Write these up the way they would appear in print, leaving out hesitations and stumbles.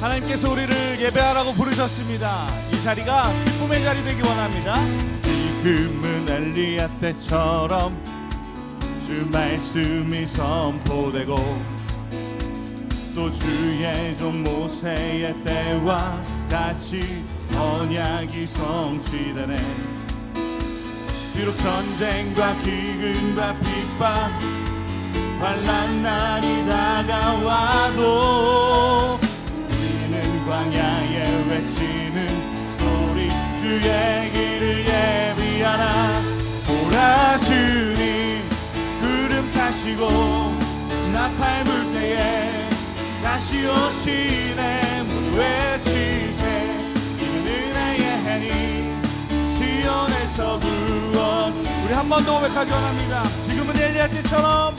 하나님께서 우리를 예배하라고 부르셨습니다. 이 자리가 기쁨의 자리 되기 원합니다. 지금은 엘리야 때처럼 주 말씀이 선포되고 또 주의 종 모세의 때와 같이 언약이 성취되네. 비록 전쟁과 기근과 핍박 환난 날이 다가와도 우리는 광야에 외치는 소리 주의 길을 예비하라. 오라 주님 구름 타시고 나팔 불 때에 다시 오시네. 모두 외치세 이는 은혜의 해니 시온에서 구원. 우리 한 번 더 고백하기 원합니다. 지금은 엘리야 때처럼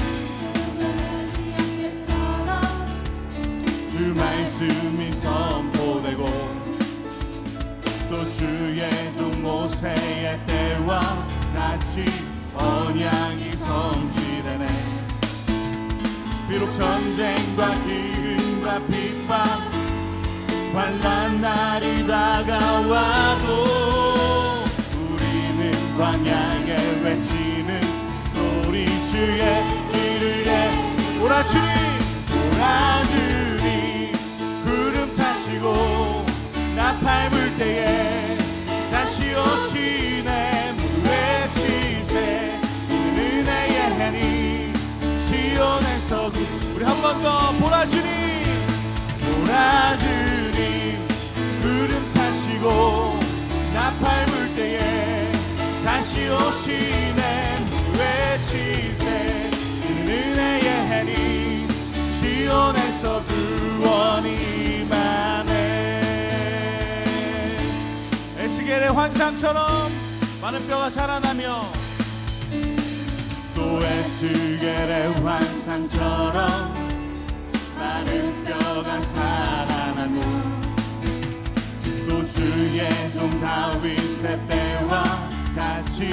주 말씀이 선포되고 또 주의 종 모세의 때와 같이 언약이 성취되네. 비록 전쟁과 기근과 핍박 환난 날이 다가와도 우리는 광야에 외치는 소리 주의 길을 오라 주님 오라 주님 구름 타시고 나팔 불 때에 다시 오시네. 모두 외치세 이는 은혜의 해니 시온에서 우리 한 번 더 보라 주님 보라 주님 구름 타시고 나팔 불 때에 다시 오시네. 모두 외치세 이는 은혜의 해니 시온에서 구원이 임하네. 에스겔의 환상처럼 많은 뼈가 살아나며 또 에스겔의 환상처럼 많은 뼈가 살아나고 또 주의 종 다윗의 때와 같이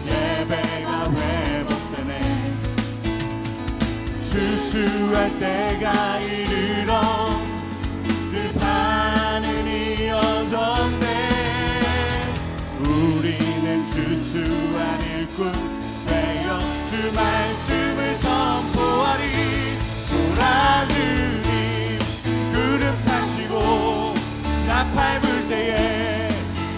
예배가 회복되네. 추수할 때가 이르러 들판은 이어졌네. 우리는 추수한 일꾼 되어 주 말씀을 선포하리. 오라 주님 구름 타시고 나팔 불 때에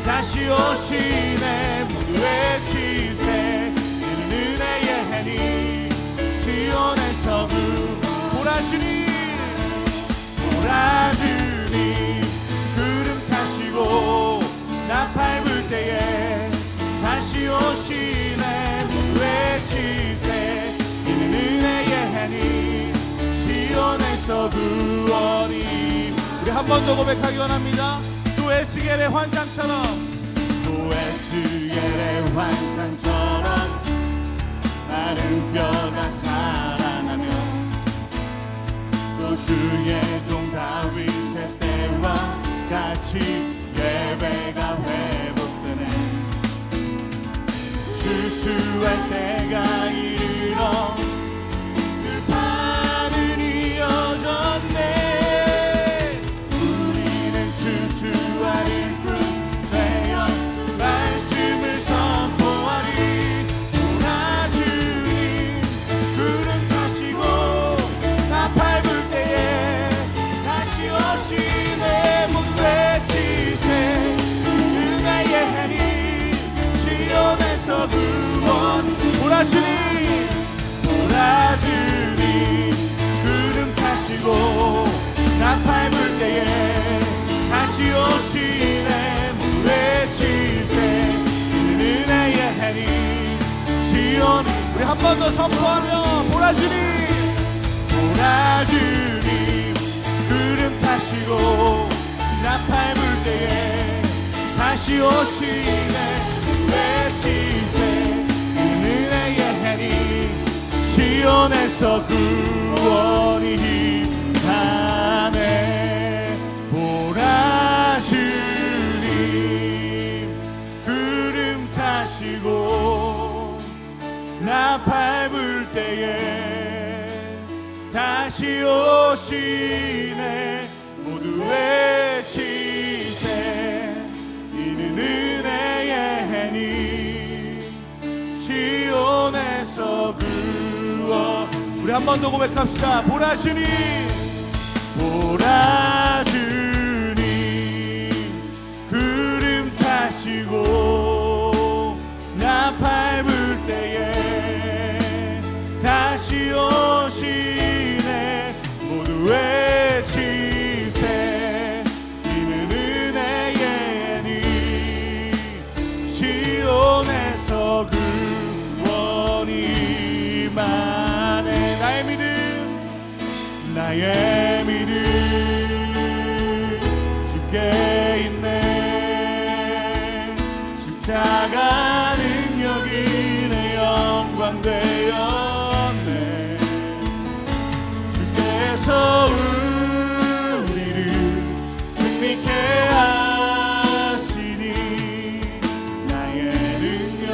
다시 오시네. 모두 외치세 이는 은혜의 해니 시온에서 보라 주님 보라 주님 구름 타시고 나팔 불 때에 다시 오시네. 모두 외치세 이는 은혜의 해니 시온에서 구원이. 우리 한 번 더 고백하기 원합니다. 또 에스겔의 환상처럼 또 에스겔의 환상처럼 마른 뼈가 살아나며 또 주의 종 다윗의 때와 같이 예배가 회복되네. 추수할 때가 이르러 들판은 이어졌네. 우리는 추수할 일꾼 되어 말씀을 선포하리. 오라 주님 구름 타시고 나팔 불 때에 다시 오시네. 모두 외치세 은혜의 해니 시온에서 구원. 오라 주님 오라 주님 구름 타시고 나팔 불 때에 다시 오시네. 모두 외치세 이는 은혜의 해니 시온. 우리 한 번 더 선포하며 보라 주님 보라 주님 구름 타시고 나팔 불 때에 다시 오시네. 외치세 이는 은혜의 해니 시온에서 구원이 임하네. 보라 주님 구름 타시고 나팔 불 때에 다시 오시네. 모두 한 번 더 고백합시다. 보라주님, 보라주님, 구름 타시고 나 밟을 때에 다시 오시네. 모두 외치세. 이는 은혜의 니 시온에서 구원이 임하네. 나의 믿음 주께 있네. 십자가 능력이 내 영광 되었네. 주께서 우리를 승리케 하시니 나의 능력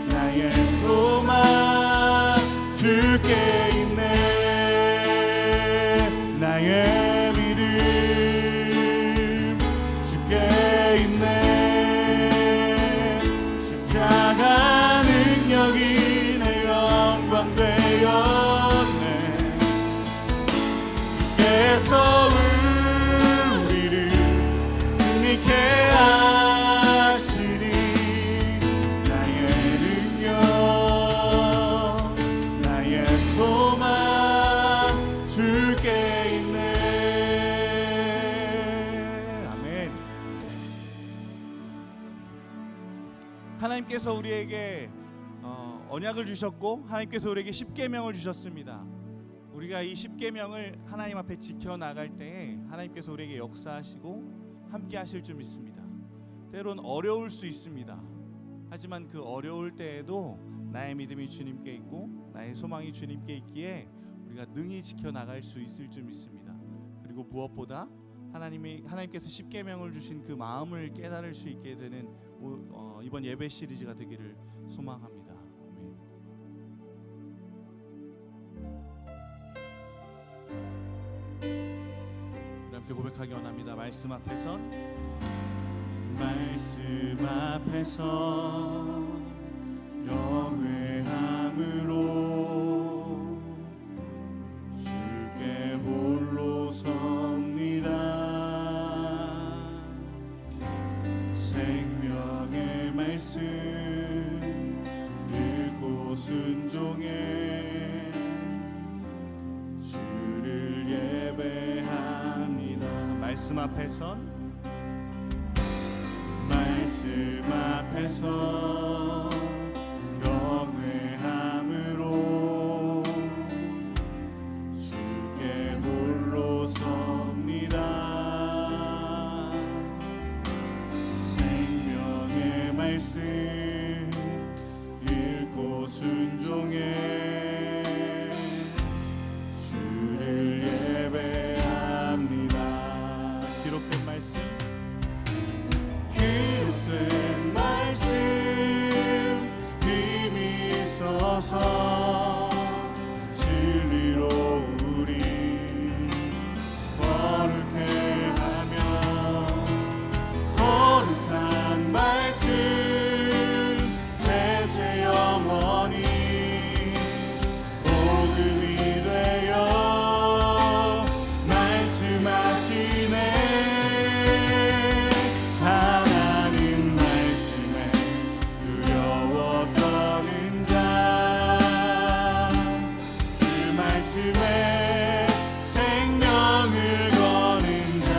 나의 소망 주께 나의 믿음 주께 있네. 십자가 능력이 내 영광 되었네. 주께서 우리를 승리케 하시니 나의 능력 나의 소망 주께 하나님께서 우리에게 언약을 주셨고 하나님께서 우리에게 십계명을 주셨습니다. 우리가 이 십계명을 하나님 앞에 지켜나갈 때에 하나님께서 우리에게 역사하시고 함께 하실 줄 믿습니다. 때론 어려울 수 있습니다. 하지만 그 어려울 때에도 나의 믿음이 주님께 있고 나의 소망이 주님께 있기에 우리가 능히 지켜나갈 수 있을 줄 믿습니다. 그리고 무엇보다 하나님께서 십계명을 주신 그 마음을 깨달을 수 있게 되는 이번 예배 시리즈가 되기를 소망합니다. 아멘. 우리 함께 고백하기 원합니다. 말씀 앞에선 경외함으로 주께 홀로 섭니다. 생명의 말씀 읽고 순종해 주를 예배합니다. 말씀 앞에선 경외함으로 주께 홀로 섭니다. 생명의 말씀 읽고 순종해 주를 예배합니다. 기록된 말씀 힘이 있어서 진리로 우리 거룩해 하며 거룩한 말씀 세세 영원히 복음이 되어 말씀하시네. 하나님 말씀에 두려워 떠는 자 그 말씀에 생명을 거는 자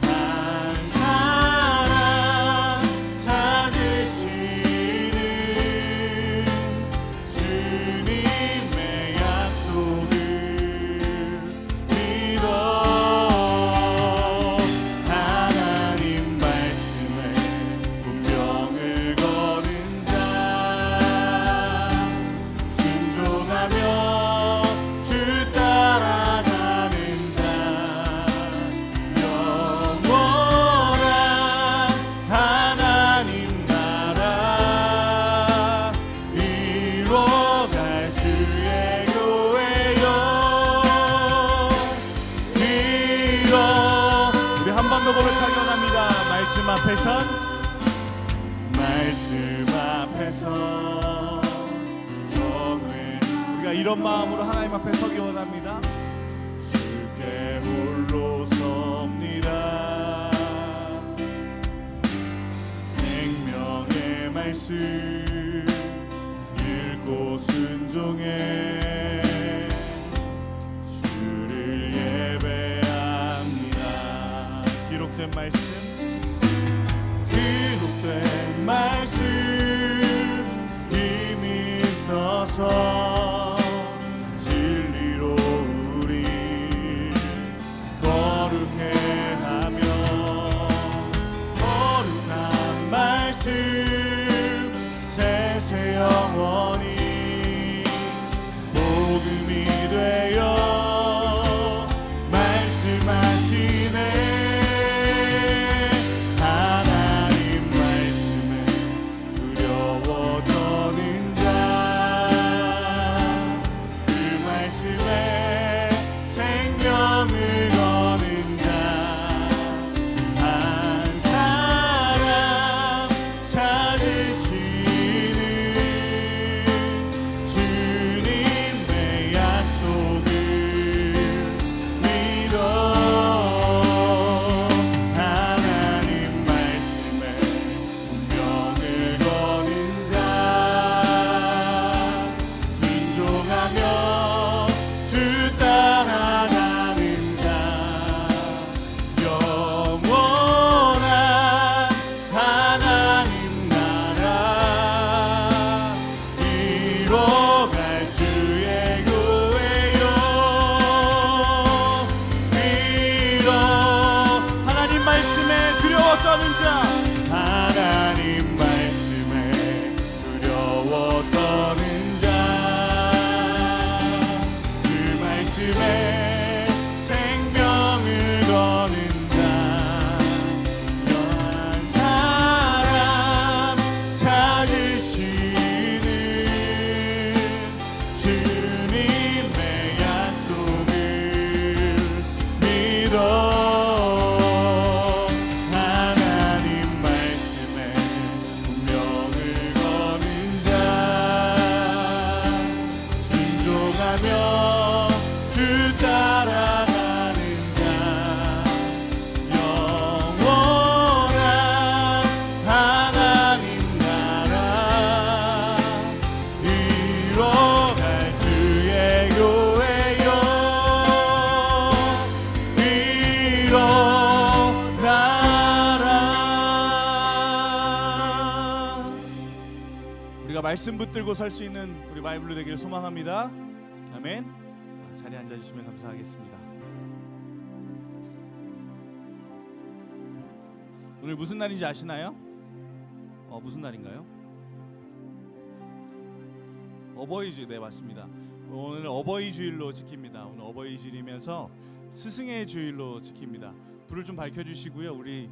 한 사람 찾으시는 주님의 약속을 믿어. 하나님 말씀에 운명을 거는 자 순종하며 주 따라가는 자 영원한 하나님 나라 이뤄갈 주의 교회여. 우리 한 번 더 고백하기 원합니다. 말씀 앞에선 이런 마음으로 하나님 앞에 서기 원합니다. 주께 홀로 섭니다. 생명의 말씀 읽고 순종해 주를 예배합니다. 기록된 말씀 힘이 있어서 진리로 우리 거룩해 하며 거룩한 말씀 세세 영원히 복음이 되어 말씀하시네. 하나님 말씀에 두려워 떠는 자 그 말씀에 생명을 거는 자 영원한 사람 찾으시는 주님의 약속을 믿어 주 따라가는 자 영원한 하나님 나라 이뤄갈 주의 교회여 일어나라. 우리가 말씀 붙들고 설 수 있는 우리 바이블로 되기를 소망합니다. 아멘. 자리에 앉아주시면 감사하겠습니다. 오늘 무슨 날인지 아시나요? 무슨 날인가요? 어버이주일. 네, 맞습니다. 오늘 어버이 주일로 지킵니다. 오늘 어버이 주일이면서 스승의 주일로 지킵니다. 불을 좀 밝혀주시고요. 우리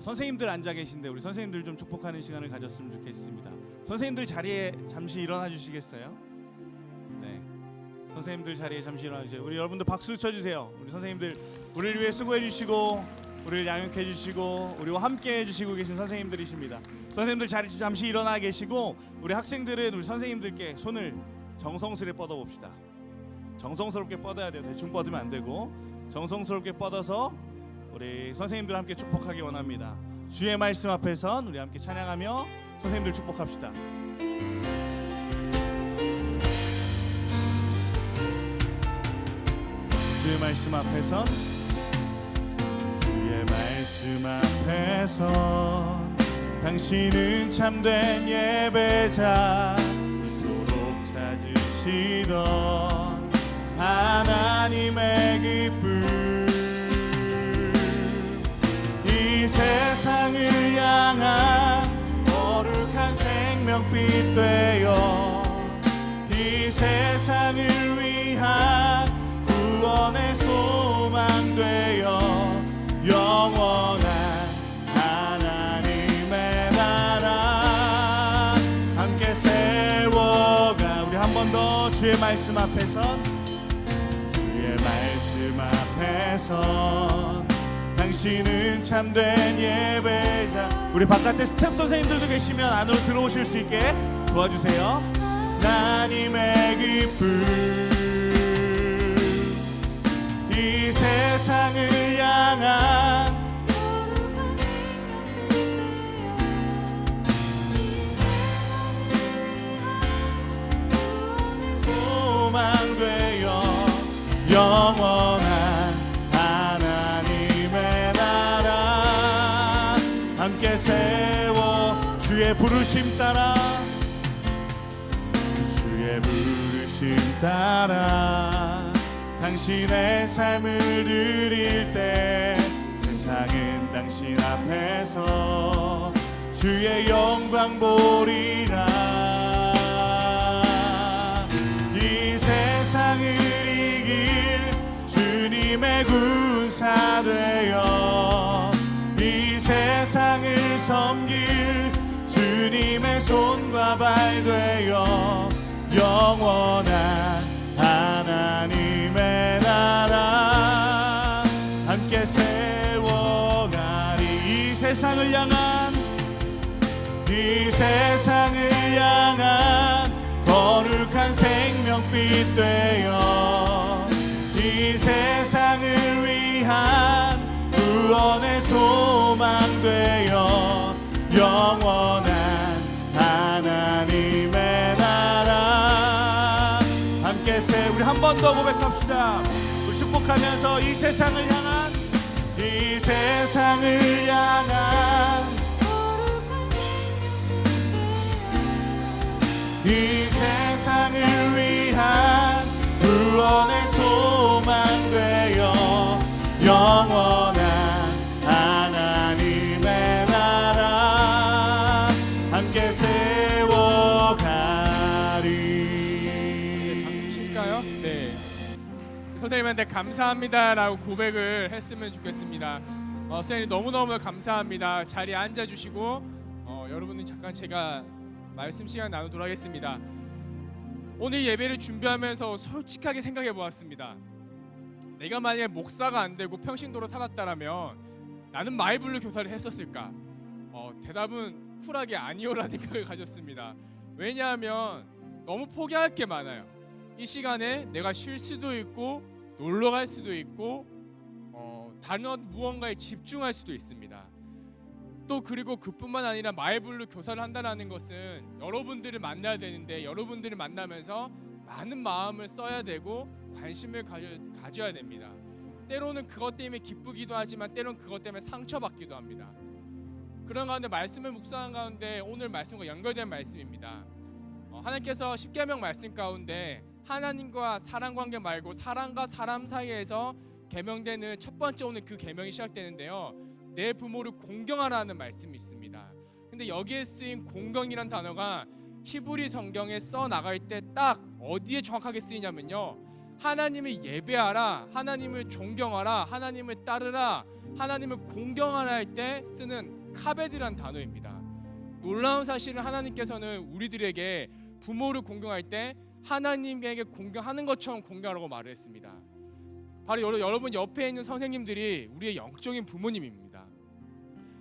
선생님들 앉아 계신데 우리 선생님들 좀 축복하는 시간을 가졌으면 좋겠습니다. 선생님들 자리에 잠시 일어나 주시겠어요? 네, 선생님들 자리에 잠시 일어나 주세요. 우리 여러분들 박수 쳐주세요. 우리 선생님들 우리를 위해 수고해 주시고 우리를 양육해 주시고 우리와 함께 해주시고 계신 선생님들이십니다. 선생님들 자리 잠시 일어나 계시고 우리 학생들은 우리 선생님들께 손을 정성스레 뻗어봅시다. 정성스럽게 뻗어야 돼요. 대충 뻗으면 안 되고 정성스럽게 뻗어서 우리 선생님들 함께 축복하기 원합니다. 주의 말씀 앞에선 우리 함께 찬양하며 선생님들 축복합시다. 주의 말씀 앞에선 주의 말씀 앞에선 당신은 참된 예배자 이토록 찾으시던 하나님의 기쁨 이 세상을 향한 거룩한 생명빛 되어 이 세상을 위한 구원의 소망 되어 영원한 하나님의 나라 함께 세워가. 우리 한 번 더 주의 말씀 앞에선 주의 말씀 앞에선 당신은 참된 예배자. 우리 바깥에 스텝 선생님들도 계시면 안으로 들어오실 수 있게 도와주세요. 하나님의 기쁨 이 세상을 향한 소망되어 영원한 하나님의 나라 함께 세워 주의 부르심 따라 주의 부르심 따라 당신의 삶을 드릴 때 세상은 당신 앞에서 주의 영광 보리라 이 세상을 이길 주님의 군사 되어 이 세상을 섬길 주님의 손과 발 되어 영원한 하나님의 나라 함께 세워가리 이 세상을 향한 거룩한 생명빛 되어 이 세상을 위한 구원의 소망 되어 영원한 하나님의 나라 함께 우리 한 번 더 고백합시다. 우리 축복하면서 이 세상을 향한 이 세상을 위한 구원의 소망 되어 영원한 하나님의 나라 함께 세워가리. 박수 칠까요? 네. 선생님한테 감사합니다라고 고백을 했으면 좋겠습니다. 선생님 너무너무 감사합니다. 자리에 앉아주시고 여러분은 잠깐 제가 말씀 시간 나누도록 하겠습니다. 오늘 예배를 준비하면서 솔직하게 생각해 보았습니다. 내가 만약에 목사가 안 되고 평신도로 살았다라면 나는 마이블루 교사를 했었을까? 대답은 쿨하게 아니오라는 생각을 가졌습니다. 왜냐하면 너무 포기할 게 많아요. 이 시간에 내가 쉴 수도 있고 놀러 갈 수도 있고 다른 무언가에 집중할 수도 있습니다. 또 그리고 그뿐만 아니라 마이블루 교사를 한다는 것은 여러분들을 만나야 되는데 여러분들을 만나면서 많은 마음을 써야 되고 관심을 가져야 됩니다. 때로는 그것 때문에 기쁘기도 하지만 때로는 그것 때문에 상처받기도 합니다. 그런 가운데 말씀을 묵상한 가운데 오늘 말씀과 연결된 말씀입니다. 하나님께서 십계명 말씀 가운데 하나님과 사람 관계 말고 사람과 사람 사이에서 계명되는 첫 번째 오늘 그 계명이 시작되는데요. 내 부모를 공경하라는 말씀이 있습니다. 근데 여기에 쓰인 공경이란 단어가 히브리 성경에 써 나갈 때 딱 어디에 정확하게 쓰이냐면요. 하나님을 예배하라, 하나님을 존경하라, 하나님을 따르라, 하나님을 공경하라 할 때 쓰는 카베드란 단어입니다. 놀라운 사실은 하나님께서는 우리들에게 부모를 공경할 때 하나님에게 공경하는 것처럼 공경하라고 말을 했습니다. 바로 여러분 옆에 있는 선생님들이 우리의 영적인 부모님입니다.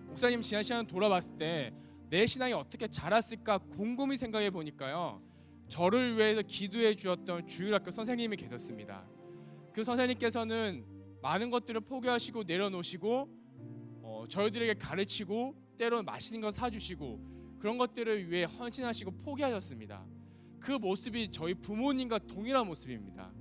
목사님 지난 시간 돌아봤을 때 내 신앙이 어떻게 자랐을까 곰곰이 생각해 보니까요. 저를 위해서 기도해 주었던 주일학교 선생님이 계셨습니다. 그 선생님께서는 많은 것들을 포기하시고 내려놓으시고 저희들에게 가르치고 때로는 맛있는 거 사주시고 그런 것들을 위해 헌신하시고 포기하셨습니다. 그 모습이 저희 부모님과 동일한 모습입니다.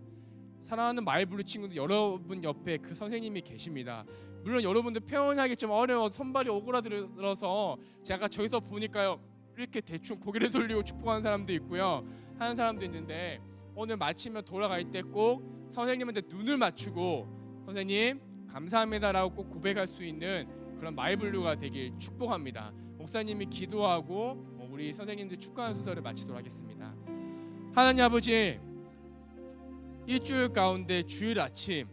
사랑하는 마이블루 친구들, 여러분 옆에 그 선생님이 계십니다. 물론 여러분들 표현하기 좀 어려워 손발이 오그라들어서 제가 저기서 보니까요 이렇게 대충 고개를 돌리고 축복하는 사람도 있고요 하는 사람도 있는데 오늘 마치면 돌아갈 때 꼭 선생님한테 눈을 맞추고 선생님 감사합니다라고 꼭 고백할 수 있는 그런 마이블루가 되길 축복합니다. 목사님이 기도하고 우리 선생님들 축복하는 순서를 마치도록 하겠습니다. 하나님 아버지, 일주일 가운데 주일 아침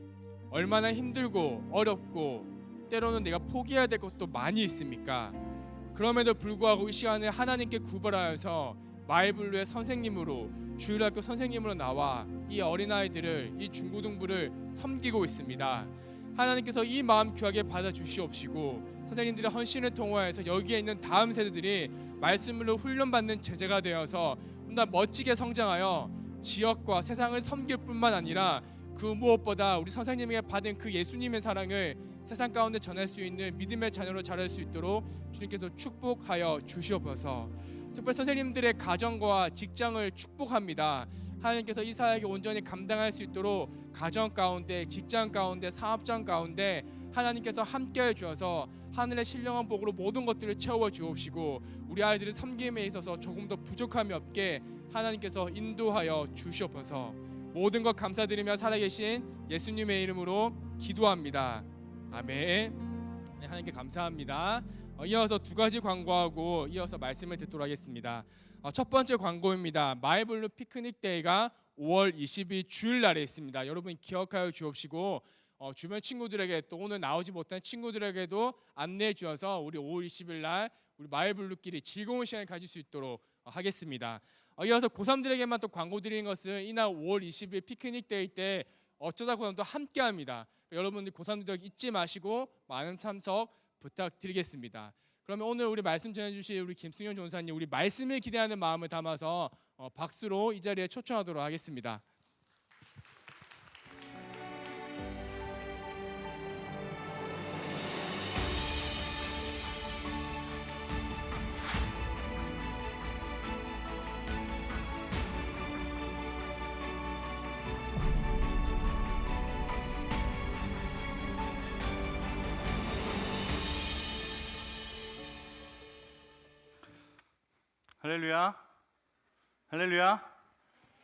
얼마나 힘들고 어렵고 때로는 내가 포기해야 될 것도 많이 있습니까? 그럼에도 불구하고 이 시간에 하나님께 구별하여서 마이블루의 선생님으로 주일학교 선생님으로 나와 이 어린아이들을 이 중고등부를 섬기고 있습니다. 하나님께서 이 마음 귀하게 받아주시옵시고 선생님들의 헌신을 통하여서 여기에 있는 다음 세대들이 말씀으로 훈련받는 제자가 되어서 더 멋지게 성장하여 지역과 세상을 섬길 뿐만 아니라 그 무엇보다 우리 선생님에게 받은 그 예수님의 사랑을 세상 가운데 전할 수 있는 믿음의 자녀로 자랄 수 있도록 주님께서 축복하여 주시옵소서. 특별히 선생님들의 가정과 직장을 축복합니다. 하나님께서 이 사역에 온전히 감당할 수 있도록 가정 가운데, 직장 가운데, 사업장 가운데 하나님께서 함께해 주어서 하늘의 신령한 복으로 모든 것들을 채워 주옵시고 우리 아이들의 섬김에 있어서 조금 더 부족함이 없게 하나님께서 인도하여 주시옵소서. 모든 것 감사드리며 살아계신 예수님의 이름으로 기도합니다. 아멘. 네, 하나님께 감사합니다. 이어서 두 가지 광고하고 이어서 말씀을 듣도록 하겠습니다. 첫 번째 광고입니다. 마이블루 피크닉 데이가 5월 20일 주일 날에 있습니다. 여러분 기억하여 주옵시고 주변 친구들에게 또 오늘 나오지 못한 친구들에게도 안내해 주어서 우리 5월 20일 날 우리 마이블루끼리 즐거운 시간을 가질 수 있도록 하겠습니다. 이어서 고3들에게만 또 광고 드리는 것은 이날 5월 20일 피크닉 데이 때 어쩌다 고3도 함께합니다. 여러분들 고3들 잊지 마시고 많은 참석 부탁드리겠습니다. 그러면 오늘 우리 말씀 전해주실 우리 김승현 전사님 우리 말씀을 기대하는 마음을 담아서 박수로 이 자리에 초청하도록 하겠습니다. 할렐루야, 할렐루야.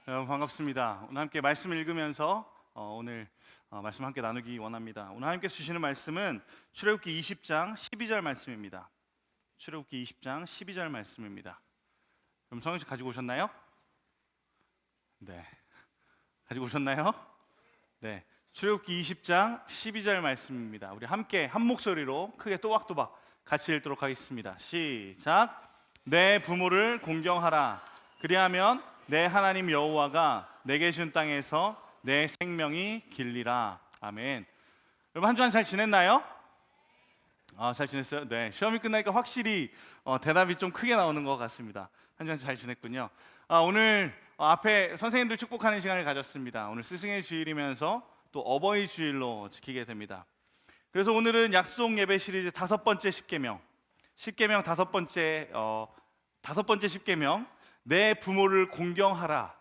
여러분 반갑습니다. 오늘 함께 말씀을 읽으면서 오늘 말씀 함께 나누기 원합니다. 오늘 하나님께서 주시는 말씀은 출애굽기 20장 12절 말씀입니다. 출애굽기 20장 12절 말씀입니다. 그럼 성경책 가지고 오셨나요? 네, 가지고 오셨나요? 네, 출애굽기 20장 12절 말씀입니다. 우리 함께 한 목소리로 크게 또박또박 같이 읽도록 하겠습니다. 시작. 내 부모를 공경하라. 그리하면 내 하나님 여호와가 내게 준 땅에서 내 생명이 길리라. 아멘. 여러분 한 주간 잘 지냈나요? 잘 지냈어요? 네. 시험이 끝나니까 확실히 대답이 좀 크게 나오는 것 같습니다. 한 주간 잘 지냈군요. 오늘 앞에 선생님들 축복하는 시간을 가졌습니다. 오늘 스승의 주일이면서 또 어버이 주일로 지키게 됩니다. 그래서 오늘은 약속 예배 시리즈 5번째 십계명 다섯 번째 십계명 내 부모를 공경하라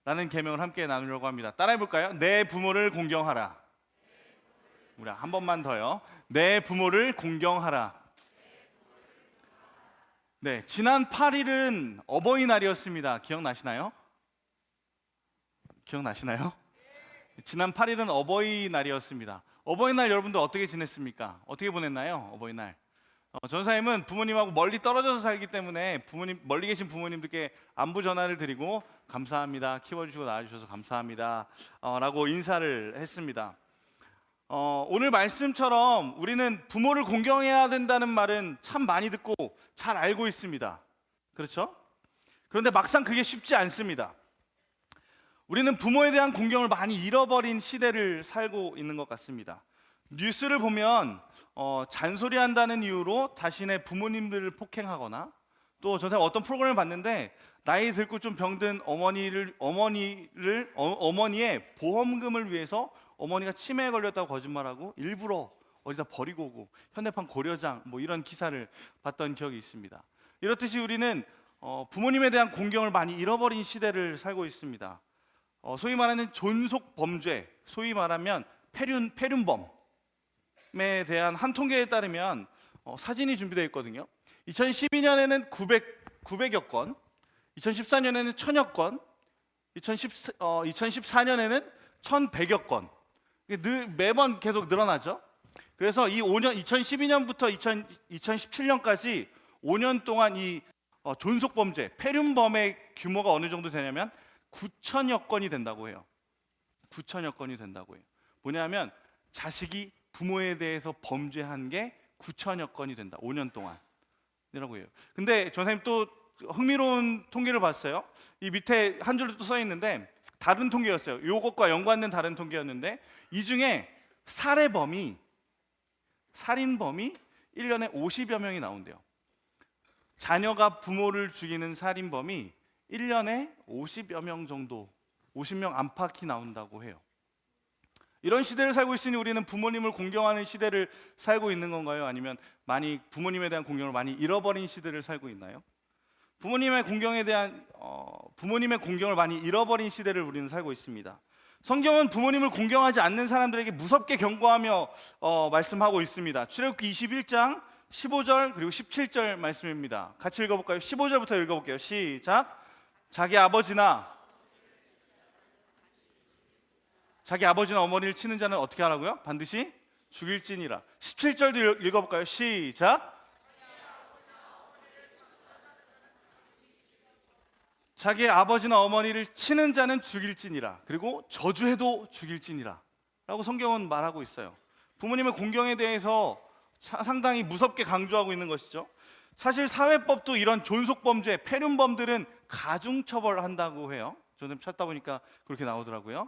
라는 계명을 함께 나누려고 합니다. 따라해 볼까요? 내 부모를 공경하라. 우리 한 번만 더요. 내 부모를 공경하라. 네, 지난 8일은 어버이날이었습니다. 기억나시나요? 지난 8일은 어버이날이었습니다. 어버이날 여러분들 어떻게 지냈습니까? 어떻게 보냈나요? 어버이날. 전사님은 부모님하고 멀리 떨어져서 살기 때문에 멀리 계신 부모님들께 안부 전화를 드리고 감사합니다, 키워주시고 낳아주셔서 감사합니다 라고 인사를 했습니다. 오늘 말씀처럼 우리는 부모를 공경해야 된다는 말은 참 많이 듣고 잘 알고 있습니다. 그렇죠? 그런데 막상 그게 쉽지 않습니다. 우리는 부모에 대한 공경을 많이 잃어버린 시대를 살고 있는 것 같습니다. 뉴스를 보면 잔소리한다는 이유로 자신의 부모님들을 폭행하거나 또 저 사람 어떤 프로그램을 봤는데 나이 들고 좀 병든 어머니의 보험금을 위해서 어머니가 치매에 걸렸다고 거짓말하고 일부러 어디다 버리고 오고 현대판 고려장 뭐 이런 기사를 봤던 기억이 있습니다. 이렇듯이 우리는 부모님에 대한 공경을 많이 잃어버린 시대를 살고 있습니다. 소위 말하는 존속 범죄, 소위 말하면 폐륜범 에 대한 한 통계에 따르면 사진이 준비되어 있거든요. 2012년에는 900여 건, 2014년에는 1000여 건, 2014년에는 1100여 건. 매번 계속 늘어나죠. 그래서 이 5년 2012년부터 2017년까지 5년 동안 이 존속 범죄, 폐륜범의 규모가 어느 정도 되냐면 9천여 건이 된다고 해요. 9천여 건이 된다고 해요. 뭐냐면 자식이 부모에 대해서 범죄한 게 9천여 건이 된다. 5년 동안이라고 해요. 근데 전사님 또 흥미로운 통계를 봤어요. 이 밑에 한 줄로 또 써 있는데 다른 통계였어요. 이것과 연관된 다른 통계였는데 이 중에 살인범이 1년에 50여 명이 나온대요. 자녀가 부모를 죽이는 살인범이 1년에 50여 명 정도, 50명 안팎이 나온다고 해요. 이런 시대를 살고 있으니 우리는 부모님을 공경하는 시대를 살고 있는 건가요? 아니면 많이 부모님에 대한 공경을 많이 잃어버린 시대를 살고 있나요? 부모님의 공경을 많이 잃어버린 시대를 우리는 살고 있습니다. 성경은 부모님을 공경하지 않는 사람들에게 무섭게 경고하며 말씀하고 있습니다. 출애굽기 21장 15절 그리고 17절 말씀입니다. 같이 읽어볼까요? 15절부터 읽어볼게요. 시작. 자기 아버지나 어머니를 치는 자는 어떻게 하라고요? 반드시 죽일지니라. 17절도 읽어볼까요? 시작. 자기 아버지나 어머니를 치는 자는 죽일지니라. 그리고 저주해도 죽일지니라 라고 성경은 말하고 있어요. 부모님의 공경에 대해서 상당히 무섭게 강조하고 있는 것이죠. 사실 사회법도 이런 존속범죄, 폐륜범들은 가중처벌한다고 해요. 저는 찾다 보니까 그렇게 나오더라고요.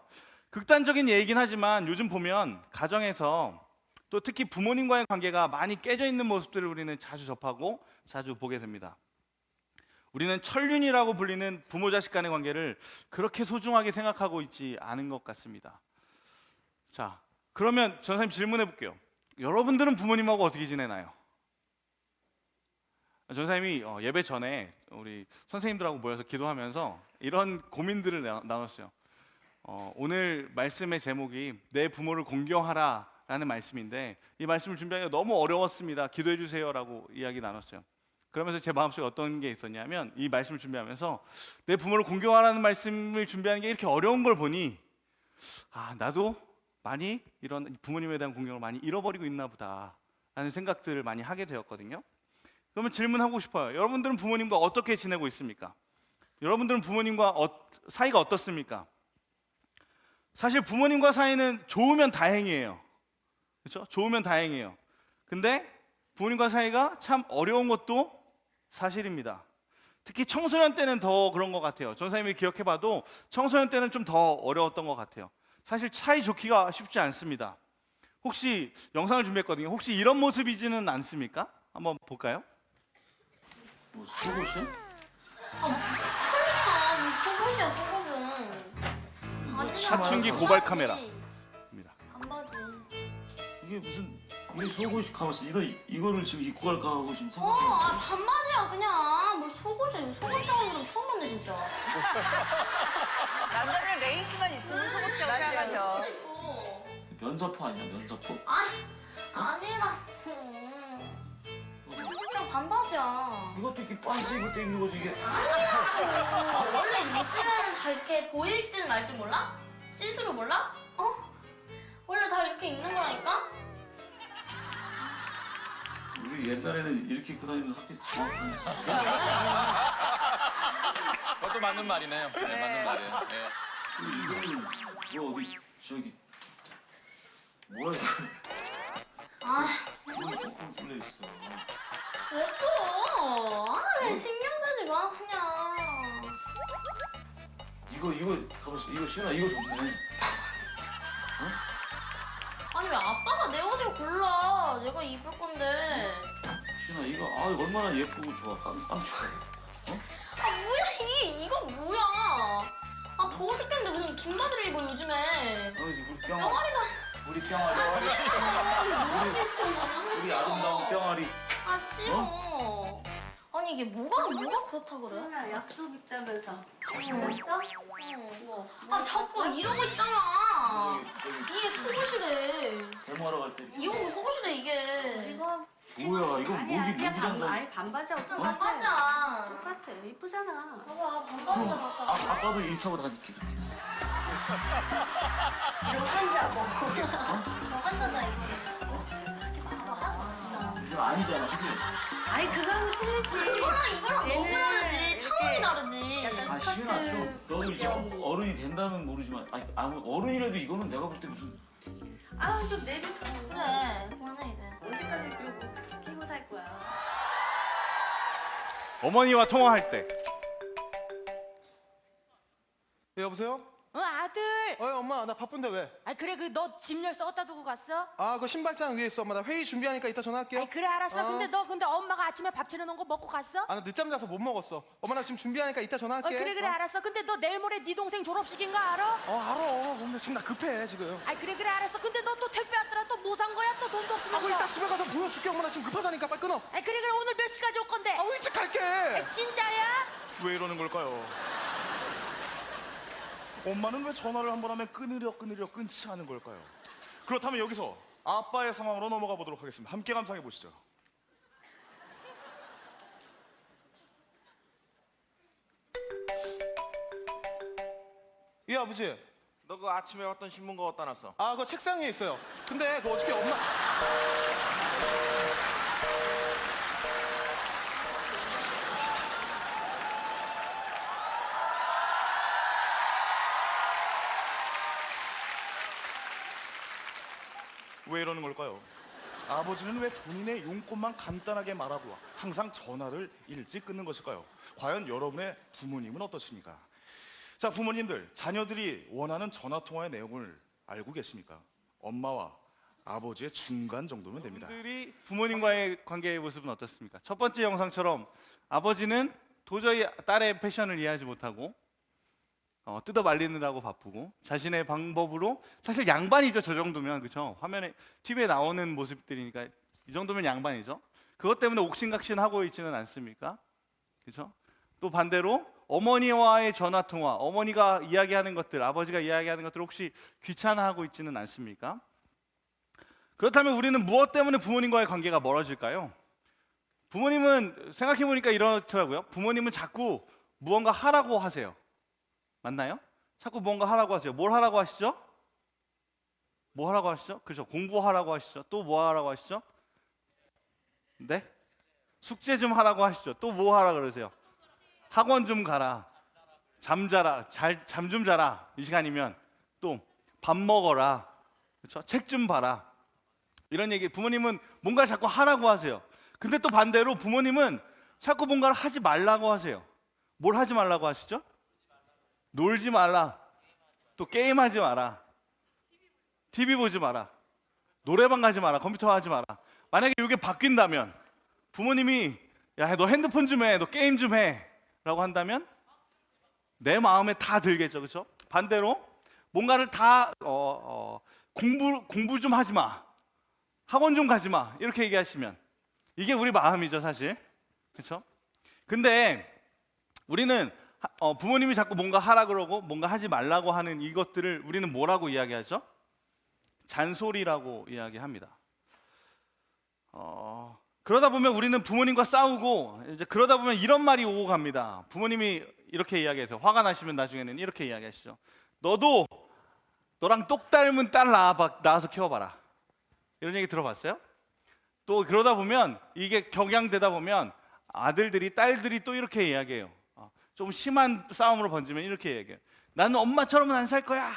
극단적인 얘기긴 하지만 요즘 보면 가정에서 또 특히 부모님과의 관계가 많이 깨져 있는 모습들을 우리는 자주 접하고 자주 보게 됩니다. 우리는 천륜이라고 불리는 부모 자식 간의 관계를 그렇게 소중하게 생각하고 있지 않은 것 같습니다. 자, 그러면 전사님 질문해 볼게요. 여러분들은 부모님하고 어떻게 지내나요? 전사님이 예배 전에 우리 선생님들하고 모여서 기도하면서 이런 고민들을 나눴어요. 오늘 말씀의 제목이 내 부모를 공경하라 라는 말씀인데 이 말씀을 준비하기가 너무 어려웠습니다. 기도해 주세요라고 이야기 나눴어요. 그러면서 제 마음속에 어떤 게 있었냐면 이 말씀을 준비하면서 내 부모를 공경하라는 말씀을 준비하는 게 이렇게 어려운 걸 보니 나도 많이 이런 부모님에 대한 공경을 많이 잃어버리고 있나 보다 라는 생각들을 많이 하게 되었거든요. 그러면 질문하고 싶어요. 여러분들은 부모님과 어떻게 지내고 있습니까? 여러분들은 부모님과 사이가 어떻습니까? 사실 부모님과 사이는 좋으면 다행이에요. 그렇죠? 좋으면 다행이에요. 근데 부모님과 사이가 참 어려운 것도 사실입니다. 특히 청소년 때는 더 그런 것 같아요. 전사님이 기억해봐도 청소년 때는 좀 더 어려웠던 것 같아요. 사실 사이 좋기가 쉽지 않습니다. 혹시 영상을 준비했거든요. 혹시 이런 모습이지는 않습니까? 한번 볼까요? 뭐 속옷이야? 속옷이야 속옷은. 바지나 사춘기 반바지. 고발 카메라입니다. 반바지. 이게 무슨 이게 속옷이 가봤어. 이거를 지금 입고 갈까 하고 지금 생각. 반바지야 그냥. 뭘 속옷이야. 속옷이라고 그러면 처음 봤네 진짜. 남자들은 레이스만 있으면 속옷이라고 생각하죠. 입고. 면사포 아니야 면사포? 아니라. 그냥 반바지야. 이것도 이렇게 빤스 입을 때 입는 거지 이게. 원래 요즘은 다 이렇게 보일 듯 말 듯 몰라? 시스루 몰라? 원래 다 이렇게 입는 거라니까? 우리 옛날에는 이렇게 입고 다니는 학교에서 정확한. 그것도 맞는 말이네요. 네, 맞는 말이에요. 네. 이거는 뭐 어디 저기 뭐야 이거? 이거 조금 뚫려 있어. 왜 또? 그냥 신경 쓰지 마 그냥. 이거 가봤어. 이거 시원아 이거 좋네. 아니 왜 아빠가 내 옷을 골라? 내가 입을 건데. 시원아 이거 얼마나 예쁘고 좋아. 깜찍하게. 뭐야 이거 뭐야? 더워 죽겠는데 무슨 긴 바지를 입어 요즘에. 우리 뿅아리. 병아리다. 우리 뿅아리. 우리 아름다운 뿅아리. 싫어. 아니 이게 뭐가 그렇다 그래? 수연아 약속 있다면서. 됐어? 응. 자꾸 이러고 있잖아. 이게 속옷이래. 데모하러 갈 때. 이 옷 속옷이래 이게. 이거 뭐야 이거 모기 장갑. 아니 반바지하고 반바지야. 똑같아. 이쁘잖아. 봐봐 반바지야 바꿔. 아빠도 이렇게 하고 다닐게 이렇게. 이거 한자고. 한자다 이거. 진짜 하지 마. 하지 마 진짜. 이거 아니잖아, 그치? 아니 그거는 틀리지. 이거랑 너무 얘는 다르지. 차원이 다르지. 약간 시은아 좀 너도 이제 어른이 된다면 모르지만 어른이라도 이거는 내가 볼 때 무슨 좀 내비둬. 그래 그만해 이제. 언제까지 그거 끼고 살 거야? 어머니와 통화할 때 네, 여보세요? 아들. 엄마 나 바쁜데 왜? 그래 그 너 짐열 썩었다 두고 갔어? 그 신발장 위에 있어. 엄마 나 회의 준비하니까 이따 전화할게. 그래 알았어. 근데 엄마가 아침에 밥 차려놓은 거 먹고 갔어? 나 늦잠 자서 못 먹었어. 엄마 나 지금 준비하니까 이따 전화할게. 그래 알았어. 근데 너 내일 모레 네 동생 졸업식인 거 알아? 알아. 엄마 지금 나 급해 지금. 그래 알았어. 근데 너 또 택배 왔더라. 또 뭐 산 거야? 또 돈도 없으면서. 이따 집에 가서 보여줄게. 엄마 나 지금 급하다니까 빨리 끊어. 그래 오늘 몇 시까지 올 건데? 일찍 갈게. 진짜야? 왜 이러는 걸까요? 엄마는 왜 전화를 한 번 하면 끊으려 끊지 않은 걸까요? 그렇다면 여기서 아빠의 상황으로 넘어가 보도록 하겠습니다. 함께 감상해 보시죠. 예 아버지. 너 그 아침에 왔던 신문 그거 어디다 놨어? 그 책상 위에 있어요. 근데 그 어저께 엄마 왜 이러는 걸까요? 아버지는 왜 본인의 용건만 간단하게 말하고 항상 전화를 일찍 끊는 것일까요? 과연 여러분의 부모님은 어떠십니까? 자, 부모님들, 자녀들이 원하는 전화 통화의 내용을 알고 계십니까? 엄마와 아버지의 중간 정도면 됩니다. 여러분들이 부모님과의 관계의 모습은 어떻습니까? 첫 번째 영상처럼 아버지는 도저히 딸의 패션을 이해하지 못하고 뜯어 말리느라고 바쁘고 자신의 방법으로, 사실 양반이죠. 저 정도면, 그렇죠? 화면에 TV에 나오는 모습들이니까 이 정도면 양반이죠. 그것 때문에 옥신각신하고 있지는 않습니까? 그렇죠? 또 반대로 어머니와의 전화 통화, 어머니가 이야기하는 것들, 아버지가 이야기하는 것들 혹시 귀찮아하고 있지는 않습니까? 그렇다면 우리는 무엇 때문에 부모님과의 관계가 멀어질까요? 부모님은 생각해 보니까 이렇더라고요. 부모님은 자꾸 무언가 하라고 하세요. 맞나요? 자꾸 뭔가 하라고 하세요. 뭘 하라고 하시죠? 뭐 하라고 하시죠? 그렇죠. 공부하라고 하시죠. 또 뭐 하라고 하시죠? 네? 숙제 좀 하라고 하시죠. 또 뭐 하라 그러세요? 학원 좀 가라. 잠 자라. 잠 좀 자라. 이 시간이면 또 밥 먹어라. 그렇죠? 책 좀 봐라. 이런 얘기. 부모님은 뭔가 자꾸 하라고 하세요. 근데 또 반대로 부모님은 자꾸 뭔가를 하지 말라고 하세요. 뭘 하지 말라고 하시죠? 놀지 말라. 또 게임하지 마라. TV 보지 마라. 노래방 가지 마라. 컴퓨터 하지 마라. 만약에 이게 바뀐다면 부모님이 야, 너 핸드폰 좀 해. 너 게임 좀 해. 라고 한다면 내 마음에 다 들겠죠. 그렇죠? 반대로 뭔가를 다 공부 좀 하지 마. 학원 좀 가지 마. 이렇게 얘기하시면 이게 우리 마음이죠, 사실. 그렇죠? 근데 우리는 부모님이 자꾸 뭔가 하라 그러고 뭔가 하지 말라고 하는 이것들을 우리는 뭐라고 이야기하죠? 잔소리라고 이야기합니다. 그러다 보면 우리는 부모님과 싸우고 이제 그러다 보면 이런 말이 오고 갑니다. 부모님이 이렇게 이야기해서 화가 나시면 나중에는 이렇게 이야기하시죠. 너도 너랑 똑 닮은 딸 낳아서 키워봐라. 이런 얘기 들어봤어요? 또 그러다 보면 이게 격양되다 보면 아들들이 딸들이 또 이렇게 이야기해요. 좀 심한 싸움으로 번지면 이렇게 얘기해요. 나는 엄마처럼은 안 살 거야.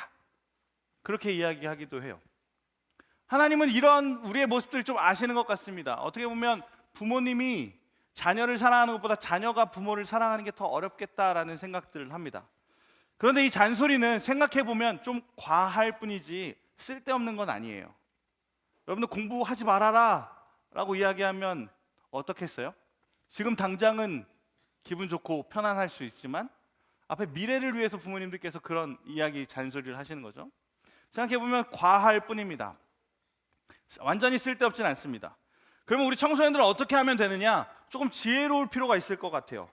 그렇게 이야기하기도 해요. 하나님은 이런 우리의 모습들을 좀 아시는 것 같습니다. 어떻게 보면 부모님이 자녀를 사랑하는 것보다 자녀가 부모를 사랑하는 게 더 어렵겠다라는 생각들을 합니다. 그런데 이 잔소리는 생각해 보면 좀 과할 뿐이지 쓸데없는 건 아니에요. 여러분들 공부하지 말아라 라고 이야기하면 어떻겠어요? 지금 당장은 기분 좋고 편안할 수 있지만 앞에 미래를 위해서 부모님들께서 그런 이야기 잔소리를 하시는 거죠. 생각해 보면 과할 뿐입니다. 완전히 쓸데없진 않습니다. 그러면 우리 청소년들은 어떻게 하면 되느냐? 조금 지혜로울 필요가 있을 것 같아요.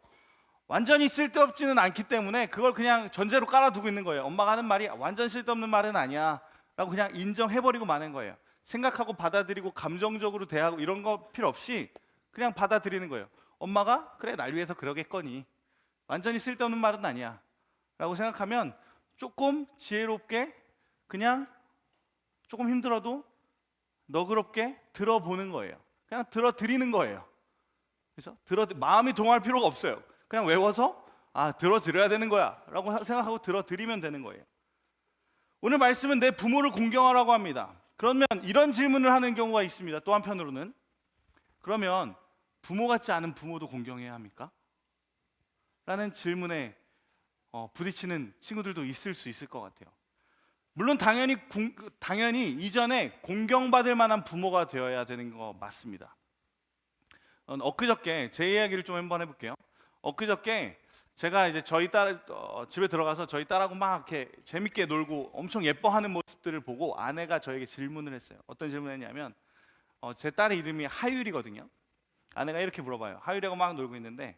완전히 쓸데없지는 않기 때문에 그걸 그냥 전제로 깔아두고 있는 거예요. 엄마가 하는 말이 완전 쓸데없는 말은 아니야 라고 그냥 인정해버리고 마는 거예요. 생각하고 받아들이고 감정적으로 대하고 이런 거 필요 없이 그냥 받아들이는 거예요. 엄마가 그래 날 위해서 그러겠거니 완전히 쓸데없는 말은 아니야 라고 생각하면 조금 지혜롭게 그냥 조금 힘들어도 너그럽게 들어보는 거예요. 그냥 들어드리는 거예요. 그렇죠? 마음이 동할 필요가 없어요. 그냥 외워서 들어드려야 되는 거야 라고 생각하고 들어드리면 되는 거예요. 오늘 말씀은 내 부모를 공경하라고 합니다. 그러면 이런 질문을 하는 경우가 있습니다. 또 한편으로는 그러면 부모 같지 않은 부모도 공경해야 합니까? 라는 질문에 부딪히는 친구들도 있을 수 있을 것 같아요. 물론 당연히 이전에 공경받을 만한 부모가 되어야 되는 거 맞습니다. 엊그저께 제 이야기를 좀 한번 해볼게요. 엊그저께 제가 이제 저희 딸 집에 들어가서 저희 딸하고 막 이렇게 재밌게 놀고 엄청 예뻐하는 모습들을 보고 아내가 저에게 질문을 했어요. 어떤 질문을 했냐면 제 딸의 이름이 하율이거든요. 아내가 이렇게 물어봐요. 하율이하고 막 놀고 있는데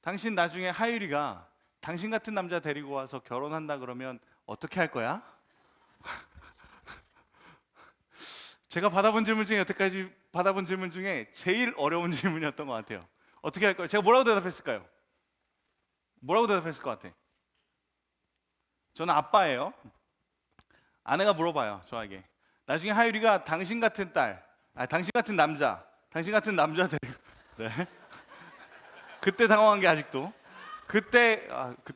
당신 나중에 하율이가 당신 같은 남자 데리고 와서 결혼한다 그러면 어떻게 할 거야? 제가 받아본 질문 중에 여태까지 받아본 질문 중에 제일 어려운 질문이었던 것 같아요. 어떻게 할 거예요? 제가 뭐라고 대답했을까요? 뭐라고 대답했을 것 같아? 저는 아빠예요. 아내가 물어봐요, 저에게. 나중에 하율이가 당신 같은 남자 데리고 네. 그때 당황한 게 아직도.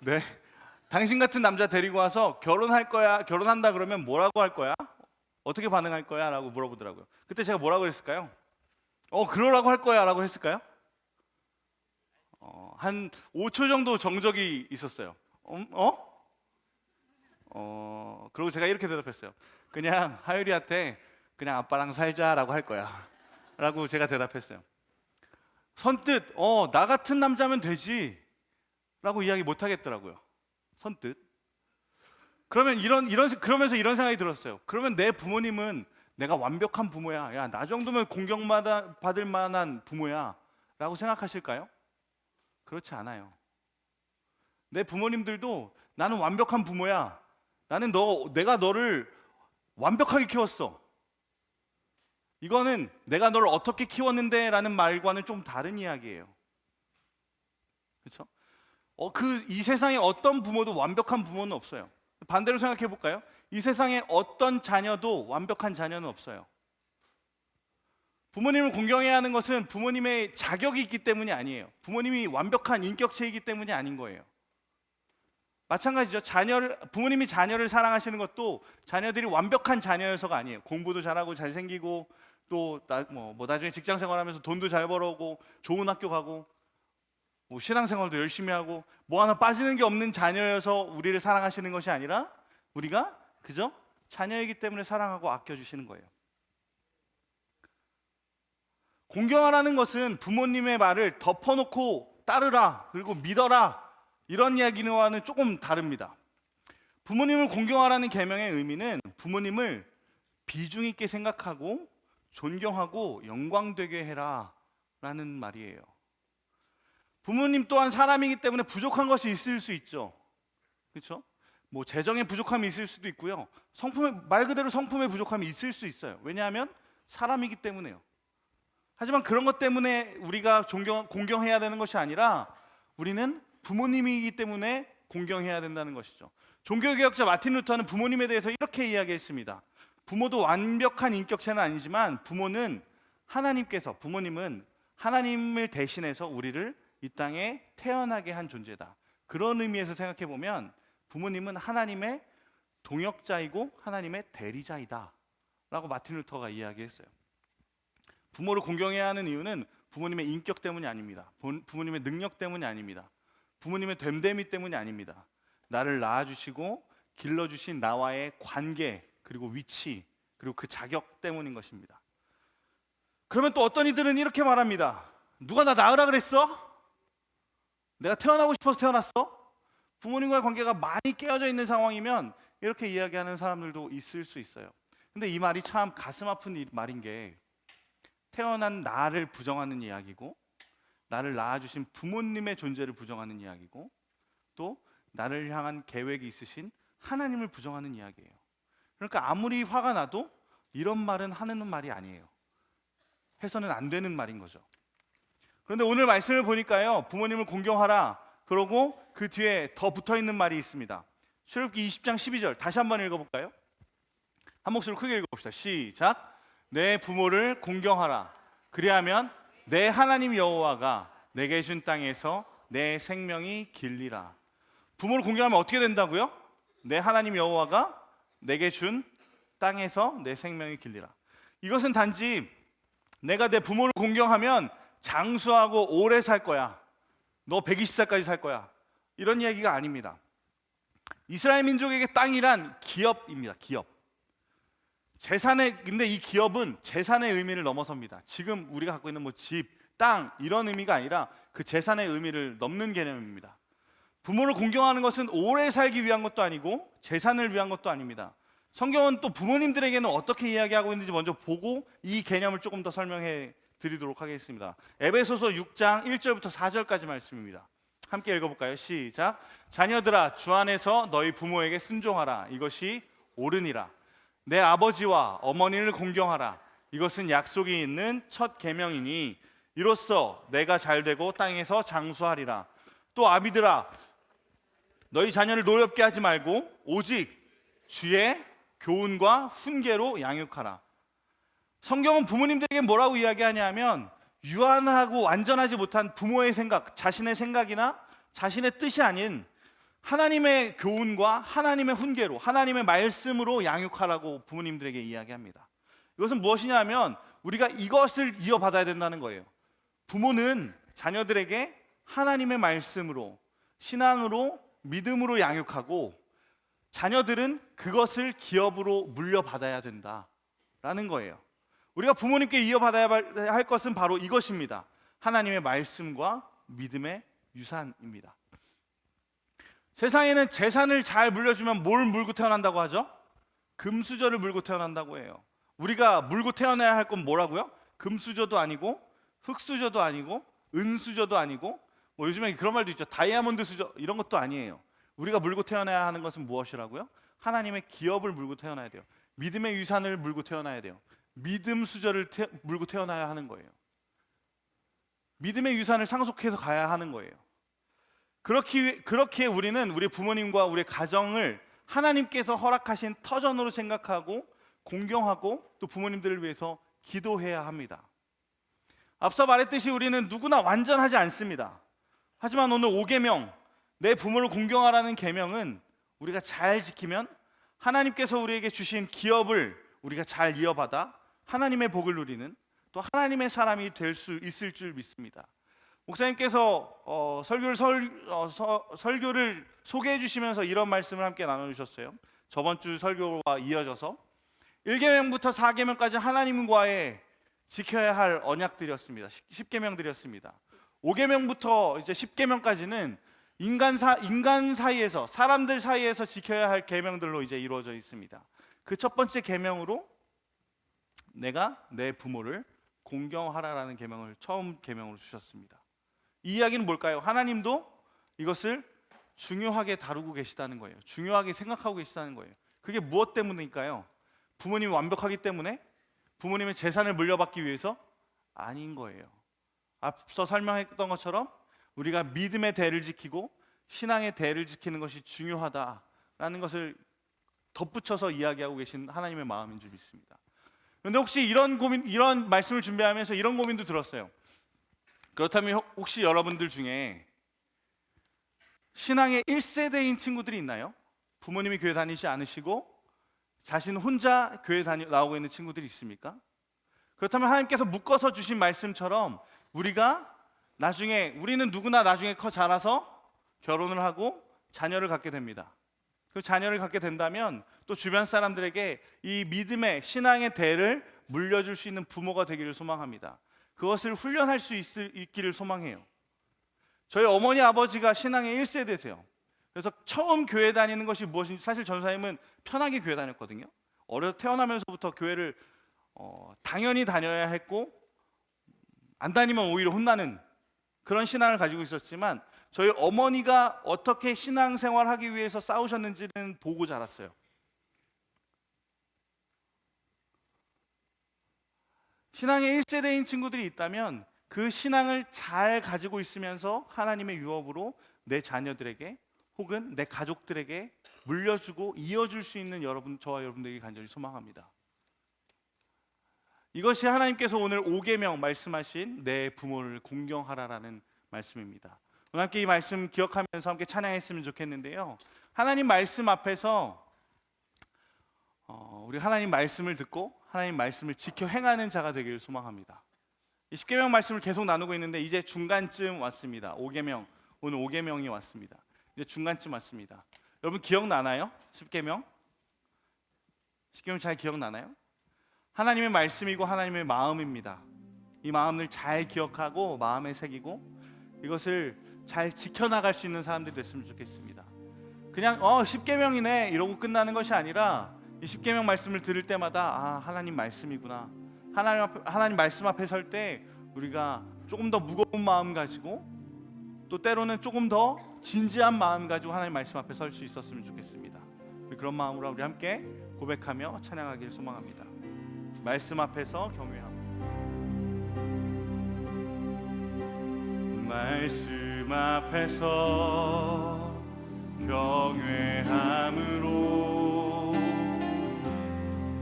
네. 당신 같은 남자 데리고 와서 결혼한다 그러면 뭐라고 할 거야? 어떻게 반응할 거야? 라고 물어보더라고요. 그때 제가 뭐라고 했을까요? 그러라고 할 거야 라고 했을까요? 한 5초 정도 정적이 있었어요. 그리고 제가 이렇게 대답했어요. 그냥 하율이한테 그냥 아빠랑 살자라고 할 거야 라고 제가 대답했어요. 선뜻 나 같은 남자면 되지 라고 이야기 못 하겠더라고요. 선뜻. 그러면서 이런 생각이 들었어요. 그러면 내 부모님은 내가 완벽한 부모야. 야, 나 정도면 공경받을 만한 부모야 라고 생각하실까요? 그렇지 않아요. 내 부모님들도 나는 완벽한 부모야. 내가 너를 완벽하게 키웠어. 이거는 내가 너를 어떻게 키웠는데 라는 말과는 좀 다른 이야기예요. 그렇죠? 이 세상에 어떤 부모도 완벽한 부모는 없어요. 반대로 생각해 볼까요? 이 세상에 어떤 자녀도 완벽한 자녀는 없어요. 부모님을 공경해야 하는 것은 부모님의 자격이 있기 때문이 아니에요. 부모님이 완벽한 인격체이기 때문이 아닌 거예요. 마찬가지죠. 부모님이 자녀를 사랑하시는 것도 자녀들이 완벽한 자녀여서가 아니에요. 공부도 잘하고 잘생기고 또 나중에 직장 생활하면서 돈도 잘 벌어오고 좋은 학교 가고 신앙생활도 열심히 하고 하나 빠지는 게 없는 자녀여서 우리를 사랑하시는 것이 아니라 우리가 그저 자녀이기 때문에 사랑하고 아껴주시는 거예요. 공경하라는 것은 부모님의 말을 덮어놓고 따르라 그리고 믿어라 이런 이야기와는 조금 다릅니다. 부모님을 공경하라는 계명의 의미는 부모님을 비중 있게 생각하고 존경하고 영광되게 해라 라는 말이에요. 부모님 또한 사람이기 때문에 부족한 것이 있을 수 있죠. 그렇죠? 재정의 부족함이 있을 수도 있고요. 말 그대로 성품의 부족함이 있을 수 있어요. 왜냐하면 사람이기 때문에요. 하지만 그런 것 때문에 우리가 공경해야 되는 것이 아니라 우리는 부모님이기 때문에 공경해야 된다는 것이죠. 종교개혁자 마틴 루터는 부모님에 대해서 이렇게 이야기했습니다. 부모도 완벽한 인격체는 아니지만 부모님은 하나님을 대신해서 우리를 이 땅에 태어나게 한 존재다. 그런 의미에서 생각해 보면 부모님은 하나님의 동역자이고 하나님의 대리자이다 라고 마틴 루터가 이야기했어요. 부모를 공경해야 하는 이유는 부모님의 인격 때문이 아닙니다. 부모님의 능력 때문이 아닙니다. 부모님의 됨됨이 때문이 아닙니다. 나를 낳아주시고 길러주신 나와의 관계 그리고 위치 그리고 그 자격 때문인 것입니다. 그러면 또 어떤 이들은 이렇게 말합니다. 누가 나 낳으라 그랬어? 내가 태어나고 싶어서 태어났어? 부모님과의 관계가 많이 깨어져 있는 상황이면 이렇게 이야기하는 사람들도 있을 수 있어요. 근데 이 말이 참 가슴 아픈 말인 게 태어난 나를 부정하는 이야기고 나를 낳아주신 부모님의 존재를 부정하는 이야기고 또 나를 향한 계획이 있으신 하나님을 부정하는 이야기예요. 그러니까 아무리 화가 나도 이런 말은 하는 말이 아니에요. 해서는 안 되는 말인 거죠. 그런데 오늘 말씀을 보니까요, 부모님을 공경하라 그러고 그 뒤에 더 붙어있는 말이 있습니다. 출애굽기 20장 12절 다시 한번 읽어볼까요? 한 목소리로 크게 읽어봅시다. 시작. 내 부모를 공경하라. 그리하면 내 하나님 여호와가 내게 준 땅에서 내 생명이 길리라. 부모를 공경하면 어떻게 된다고요? 내 하나님 여호와가 내게 준 땅에서 내 생명이 길리라. 이것은 단지 내가 내 부모를 공경하면 장수하고 오래 살 거야. 너 120살까지 살 거야 이런 이야기가 아닙니다. 이스라엘 민족에게 땅이란 기업입니다. 기업. 근데 이 기업은 재산의 의미를 넘어섭니다. 지금 우리가 갖고 있는 뭐 집, 땅 이런 의미가 아니라 그 재산의 의미를 넘는 개념입니다. 부모를 공경하는 것은 오래 살기 위한 것도 아니고 재산을 위한 것도 아닙니다. 성경은 또 부모님들에게는 어떻게 이야기하고 있는지 먼저 보고 이 개념을 조금 더 설명해 드리도록 하겠습니다. 에베소서 6장 1절부터 4절까지 말씀입니다. 함께 읽어볼까요? 시작. 자녀들아 주 안에서 너희 부모에게 순종하라. 이것이 옳으니라. 내 아버지와 어머니를 공경하라. 이것은 약속이 있는 첫 계명이니 이로써 내가 잘되고 땅에서 장수하리라. 또 아비들아 너희 자녀를 노엽게 하지 말고 오직 주의 교훈과 훈계로 양육하라. 성경은 부모님들에게 뭐라고 이야기하냐면 유한하고 완전하지 못한 부모의 생각, 자신의 생각이나 자신의 뜻이 아닌 하나님의 교훈과 하나님의 훈계로, 하나님의 말씀으로 양육하라고 부모님들에게 이야기합니다. 이것은 무엇이냐면 우리가 이것을 이어받아야 된다는 거예요. 부모는 자녀들에게 하나님의 말씀으로, 신앙으로, 믿음으로 양육하고 자녀들은 그것을 기업으로 물려받아야 된다라는 거예요. 우리가 부모님께 이어받아야 할 것은 바로 이것입니다. 하나님의 말씀과 믿음의 유산입니다. 세상에는 재산을 잘 물려주면 뭘 물고 태어난다고 하죠? 금수저를 물고 태어난다고 해요. 우리가 물고 태어나야 할 건 뭐라고요? 금수저도 아니고 흙수저도 아니고 은수저도 아니고 뭐 요즘에 그런 말도 있죠. 다이아몬드 수저 이런 것도 아니에요. 우리가 물고 태어나야 하는 것은 무엇이라고요? 하나님의 기업을 물고 태어나야 돼요. 믿음의 유산을 물고 태어나야 돼요. 믿음 수저를 물고 태어나야 하는 거예요. 믿음의 유산을 상속해서 가야 하는 거예요. 그렇게 우리는 우리 부모님과 우리 가정을 하나님께서 허락하신 터전으로 생각하고 공경하고 또 부모님들을 위해서 기도해야 합니다. 앞서 말했듯이 우리는 누구나 완전하지 않습니다. 하지만 오늘 5계명, 내 부모를 공경하라는 계명은 우리가 잘 지키면 하나님께서 우리에게 주신 기업을 우리가 잘 이어받아 하나님의 복을 누리는 또 하나님의 사람이 될 수 있을 줄 믿습니다. 목사님께서 설교를 소개해 주시면서 이런 말씀을 함께 나눠주셨어요. 저번 주 설교와 이어져서 1계명부터 4계명까지 하나님과의 지켜야 할 언약들이었습니다. 10계명들이었습니다. 5계명부터 이제 10계명까지는 인간 사이에서, 사람들 사이에서 지켜야 할 계명들로 이제 이루어져 있습니다. 그 첫 번째 계명으로 내가 내 부모를 공경하라라는 계명을 처음 계명으로 주셨습니다. 이 이야기는 뭘까요? 하나님도 이것을 중요하게 다루고 계시다는 거예요. 중요하게 생각하고 계시다는 거예요. 그게 무엇 때문일까요? 부모님이 완벽하기 때문에? 부모님의 재산을 물려받기 위해서? 아닌 거예요. 앞서 설명했던 것처럼 우리가 믿음의 대를 지키고 신앙의 대를 지키는 것이 중요하다라는 것을 덧붙여서 이야기하고 계신 하나님의 마음인 줄 믿습니다. 그런데 혹시 이런 말씀을 준비하면서 이런 고민도 들었어요. 그렇다면 혹시 여러분들 중에 신앙의 1세대인 친구들이 있나요? 부모님이 교회 다니지 않으시고 자신 혼자 교회 나오고 있는 친구들이 있습니까? 그렇다면 하나님께서 묶어서 주신 말씀처럼 우리는 누구나 나중에 커 자라서 결혼을 하고 자녀를 갖게 됩니다. 그 자녀를 갖게 된다면 또 주변 사람들에게 이 믿음의 신앙의 대를 물려줄 수 있는 부모가 되기를 소망합니다. 그것을 훈련할 수 있기를 소망해요. 저희 어머니 아버지가 신앙의 1세대세요. 그래서 처음 교회 다니는 것이 무엇인지 사실 전사님은 편하게 교회 다녔거든요. 태어나면서부터 교회를 당연히 다녀야 했고 안 다니면 오히려 혼나는 그런 신앙을 가지고 있었지만 저희 어머니가 어떻게 신앙생활하기 위해서 싸우셨는지는 보고 자랐어요. 신앙의 1세대인 친구들이 있다면 그 신앙을 잘 가지고 있으면서 하나님의 유업으로 내 자녀들에게 혹은 내 가족들에게 물려주고 이어줄 수 있는 저와 여러분들에게 간절히 소망합니다. 이것이 하나님께서 오늘 5계명 말씀하신 내 부모를 공경하라라는 말씀입니다. 오늘 함께 이 말씀 기억하면서 함께 찬양했으면 좋겠는데요. 하나님 말씀 앞에서 우리 하나님 말씀을 듣고 하나님 말씀을 지켜 행하는 자가 되기를 소망합니다. 이 10계명 말씀을 계속 나누고 있는데 이제 중간쯤 왔습니다. 5계명, 오늘 5계명이 왔습니다. 이제 중간쯤 왔습니다. 여러분 기억나나요? 십계명? 십계명 잘 기억나나요? 하나님의 말씀이고 하나님의 마음입니다. 이 마음을 잘 기억하고 마음에 새기고 이것을 잘 지켜나갈 수 있는 사람들이 됐으면 좋겠습니다. 그냥 십계명이네 이러고 끝나는 것이 아니라 이 십계명 말씀을 들을 때마다 하나님 말씀이구나. 하나님 말씀 앞에 설 때 우리가 조금 더 무거운 마음 가지고 또 때로는 조금 더 진지한 마음 가지고 하나님 말씀 앞에 설 수 있었으면 좋겠습니다. 그런 마음으로 우리 함께 고백하며 찬양하기를 소망합니다. 말씀 앞에서 경외하고 말씀 앞에서 경외함으로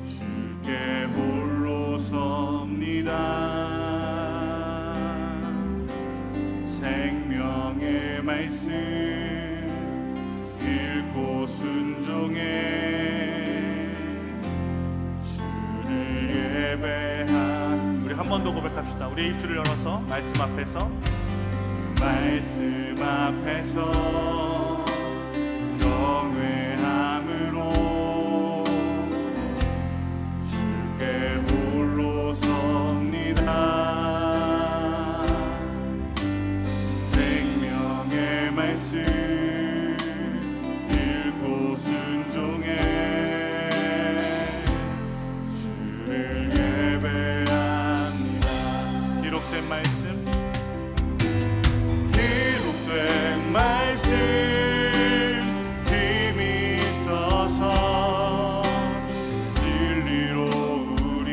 주께 홀로 섭니다. 생명의 말씀 읽고 순종해 주를 예배한 우리 한 번 더 고백합시다. 우리 입술을 열어서 말씀 앞에서 경외함으로 주께 홀로 섭니다. 생명의 말씀 읽고 순종해 주를 예배합니다. 기록된 말씀 힘이 있어서 진리로 우리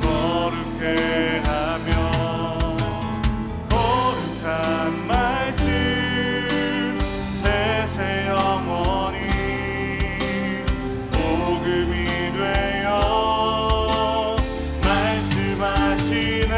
거룩해 하며 거룩한 말씀 세세 영원히 복음이 되어 말씀하시네.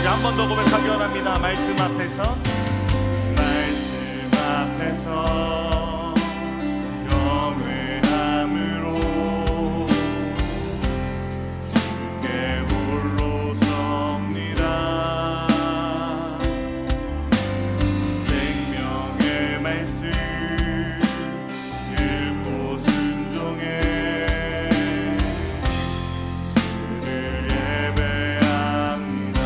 한 번 더 고백하기 원합니다. 말씀 앞에서 경외함으로 주께 홀로 섭니다. 생명의 말씀 읽고 순종해 주를 예배합니다.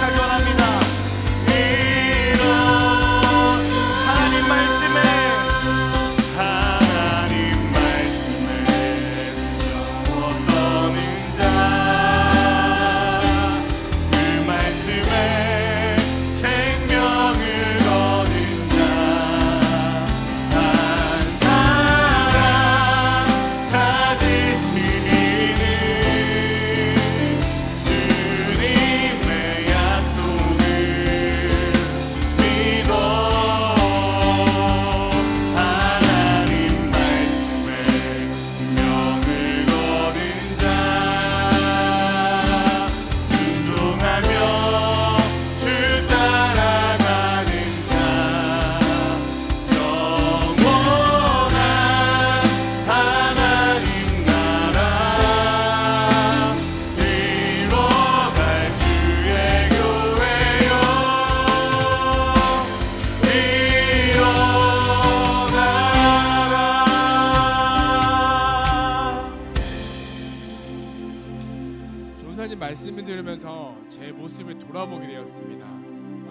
고백하기 원합니다. 이런 하나님 말씀에 떠는 자, 그 말씀에 생명을 얻는 자, 한 사람 찾으시는 주님의 약속을 믿어 하나님 말씀에 생명을 얻는 자, 순종하며 주 따라가는 자, 영원한 하나님 나라 이뤄갈 주의 교회여 일어나라. 전사님 말씀을 들으면서 제 모습을 돌아보게 되었습니다.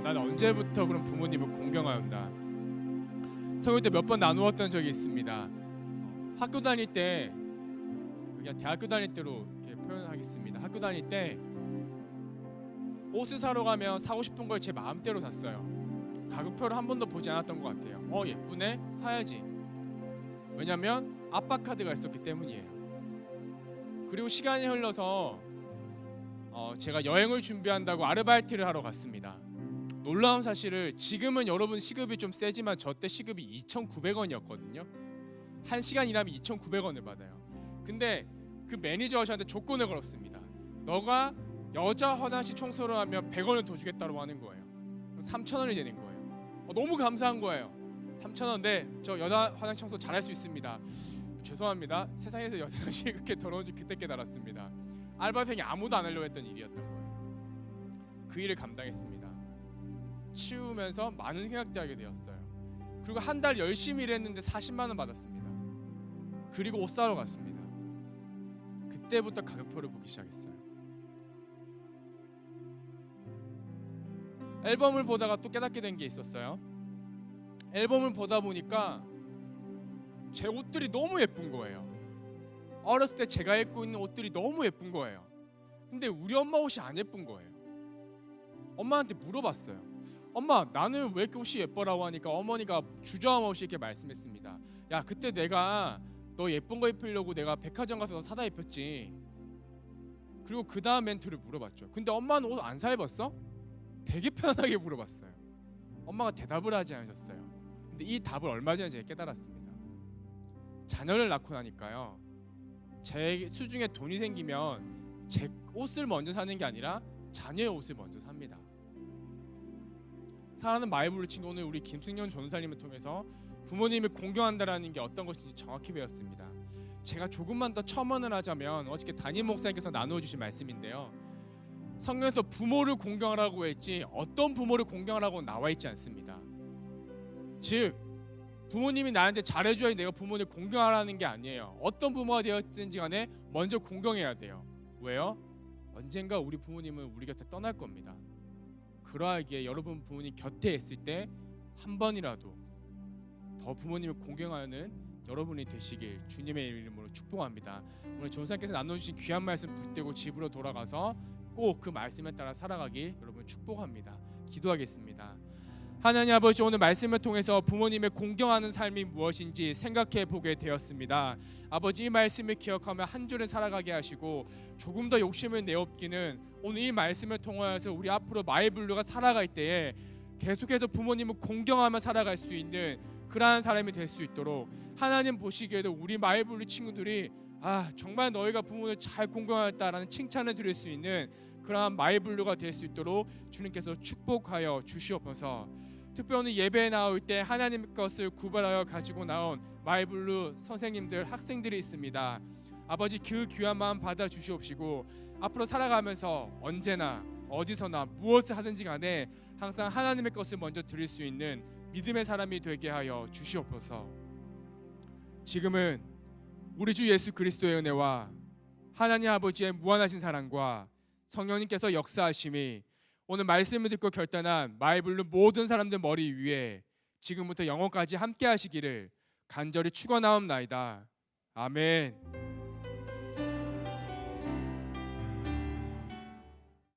난 언제부터 그런 부모님을 공경하였나. 성경 때 몇 번 나누었던 적이 있습니다. 학교 다닐 때, 그냥 대학교 다닐 때로 이렇게 표현하겠습니다. 학교 다닐 때 옷을 사러 가면 사고 싶은 걸 제 마음대로 샀어요. 가격표를 한 번도 보지 않았던 것 같아요. 예쁘네? 사야지. 왜냐면 아빠 카드가 있었기 때문이에요. 그리고 시간이 흘러서 제가 여행을 준비한다고 아르바이트를 하러 갔습니다. 놀라운 사실을, 지금은 여러분 시급이 좀 세지만 저 때 시급이 2,900원이었거든요. 1시간 일하면 2,900원을 받아요. 근데 그 매니저가 저한테 조건을 걸었습니다. 너가 여자 화장실 청소를 하면 100원을 더 주겠다고 하는 거예요. 그럼 3,000원이 되는 거예요. 너무 감사한 거예요. 3,000원, 네, 저 여자 화장실 청소 잘할 수 있습니다. 죄송합니다. 세상에서 여자 화장실이 그렇게 더러운지 그때 깨달았습니다. 알바생이 아무도 안 하려고 했던 일이었던 거예요. 그 일을 감당했습니다. 치우면서 많은 생각도 하게 되었어요. 그리고 한 달 열심히 일했는데 40만 원 받았습니다. 그리고 옷 사러 갔습니다. 그때부터 가격표를 보기 시작했어요. 앨범을 보다가 또 깨닫게 된 게 있었어요. 앨범을 보다 보니까 제 옷들이 너무 예쁜 거예요. 어렸을 때 제가 입고 있는 옷들이 너무 예쁜 거예요. 근데 우리 엄마 옷이 안 예쁜 거예요. 엄마한테 물어봤어요. 엄마, 나는 왜 이렇게 옷이 예뻐라고 하니까 어머니가 주저함 없이 이렇게 말씀했습니다. 야, 그때 내가 너 예쁜 거 입히려고 내가 백화점 가서 너 사다 입혔지. 그리고 그 다음 멘트를 물어봤죠. 근데 엄마는 옷 안 사 입었어? 되게 편하게 물어봤어요. 엄마가 대답을 하지 않으셨어요. 근데 이 답을 얼마 전에 제가 깨달았습니다. 자녀를 낳고 나니까요, 제 수중에 돈이 생기면 제 옷을 먼저 사는 게 아니라 자녀의 옷을 먼저 삽니다. 사랑하는 마이블루 친구, 오늘 우리 김승현 전사님을 통해서 부모님을 공경한다라는 게 어떤 것인지 정확히 배웠습니다. 제가 조금만 더 첨언을 하자면, 어저께 담임 목사님께서 나누어 주신 말씀인데요, 성경에서 부모를 공경하라고 했지 어떤 부모를 공경하라고 나와 있지 않습니다. 즉, 부모님이 나한테 잘해줘야 내가 부모를 공경하라는 게 아니에요. 어떤 부모가 되었든지 간에 먼저 공경해야 돼요. 왜요? 언젠가 우리 부모님은 우리 곁에 떠날 겁니다. 그러하기에 여러분 부모님 곁에 있을 때 한 번이라도 더 부모님을 공경하는 여러분이 되시길 주님의 이름으로 축복합니다. 오늘 전사님께서 나눠주신 귀한 말씀 붙들고 집으로 돌아가서 꼭 그 말씀에 따라 살아가길 여러분 축복합니다. 기도하겠습니다. 하나님 아버지, 오늘 말씀을 통해서 부모님을 공경하는 삶이 무엇인지 생각해 보게 되었습니다. 아버지, 이 말씀을 기억하며 한 주를 살아가게 하시고 조금 더 욕심을 내옵기는 오늘 이 말씀을 통하여서 우리 앞으로 마이블루가 살아갈 때에 계속해서 부모님을 공경하며 살아갈 수 있는 그러한 사람이 될 수 있도록, 하나님 보시기에도 우리 마이블루 친구들이 정말 너희가 부모를 잘 공경하였다라는 칭찬을 드릴 수 있는 그러한 마이블루가 될 수 있도록 주님께서 축복하여 주시옵소서. 특별히 예배에 나올 때 하나님 것을 구별하여 가지고 나온 마이블루 선생님들, 학생들이 있습니다. 아버지, 그 귀한 마음 받아 주시옵시고 앞으로 살아가면서 언제나 어디서나 무엇을 하든지 간에 항상 하나님의 것을 먼저 드릴 수 있는 믿음의 사람이 되게 하여 주시옵소서. 지금은 우리 주 예수 그리스도의 은혜와 하나님 아버지의 무한하신 사랑과 성령님께서 역사하심이 오늘 말씀을 듣고 결단한 마이블루 모든 사람들 머리 위에 지금부터 영원까지 함께 하시기를 간절히 축원하옵나이다. 아멘.